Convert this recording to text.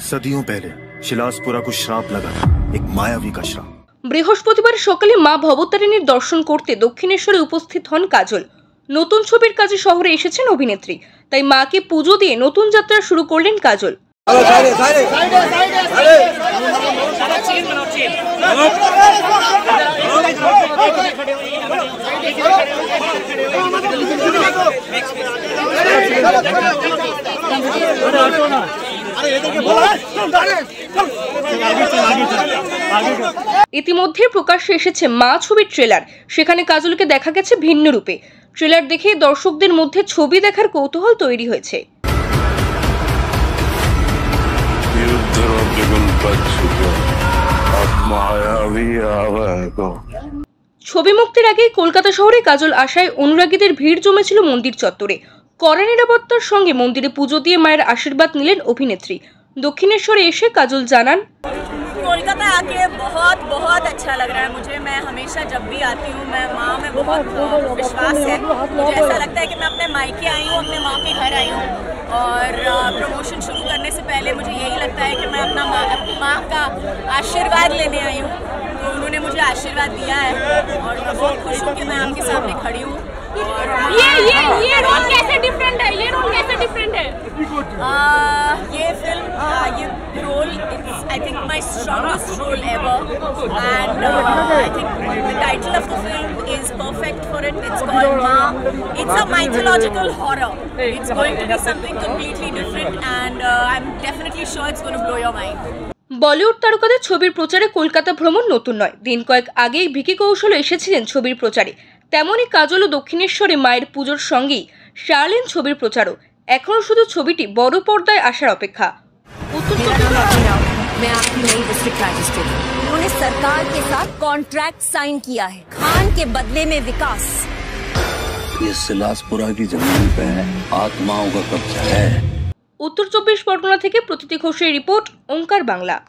सदियों पहले शिलासपुरा को श्राप लगा था, एक मायावी का श्राप। বৃহস্পতিবার সকালে মা ভবতারিণীর দর্শন করতে দক্ষিণেশ্বরে উপস্থিত হন কাজল। নতুন ছবির কাজে শহরে এসেছেন অভিনেত্রী, তাই মাকে পুজো দিয়ে নতুন যাত্রা শুরু করলেন কাজল। ইতিমধ্যে প্রকাশ্যে এসেছে মা ছবির ট্রেলার। সেখানে কাজলকে দেখা গেছে ভিন্ন রূপে। ট্রেলার দেখে দর্শকদের মধ্যে ছবি দেখার কৌতূহল তৈরি হয়েছে। ছবি মুক্তির আগে কলকাতা শহরে কাজল আসায় অনুরাগীদের ভিড় জমেছিল মন্দির চত্বরে। কড়া নিরাপত্তার সঙ্গে মন্দিরে পুজো দিয়ে মায়ের আশীর্বাদ নিলেন অভিনেত্রী। দক্ষিণেশ্বরে এসে কাজল জানান, कोलकाता आके बहुत बहुत अच्छा लग रहा है मुझे। मैं हमेशा जब भी आती हूँ, मैं माँ में बहुत विश्वास है। मुझे ऐसा लगता है कि मैं अपने मायके आई हूँ, अपने माँ के घर आई हूँ। और प्रमोशन शुरू करने से पहले मुझे यही लगता है कि मैं अपनी माँ का आशीर्वाद लेने आई हूँ। तो उन्होंने मुझे आशीर्वाद दिया है और मैं बहुत खुश हूँ कि मैं आपके सामने खड़ी हूँ। ये रोल कैसे डिफरेंट है? ये रोल कैसे डिफरेंट है? ये फिल्म ये role it's I think my strongest role ever and I think the title of the film is perfect for it. It's called Maa. It's a mythological horror. It's going to be something completely different and I am definitely sure it's going to blow your mind. Bollywood তারকাদের ছবির প্রচারে কলকাতা ভ্রমণ নতুন নয়। দিন কয়েক আগেই ভিকি কৌশল এসেছিলেন ছবির প্রচারে। তেমনই কাজল ও দক্ষিণেশ্বরে মায়ের পুজোর সঙ্গেই সারলেন ছবির প্রচারও। এখন শুধু ছবিটি বড় পর্দায় আসার অপেক্ষা। मैं आपकी नई डिस्ट्रिक्ट मैजिस्ट्रेट हूं। उन्होंने सरकार के साथ कॉन्ट्रैक्ट साइन किया है, खान के बदले में विकास। ये सिलासपुरा की जमीन पे आत्माओं का कब्जा है। उत्तर 24 परगना থেকে প্রতীতি ঘোষের রিপোর্ট, ওঙ্কার বাংলা।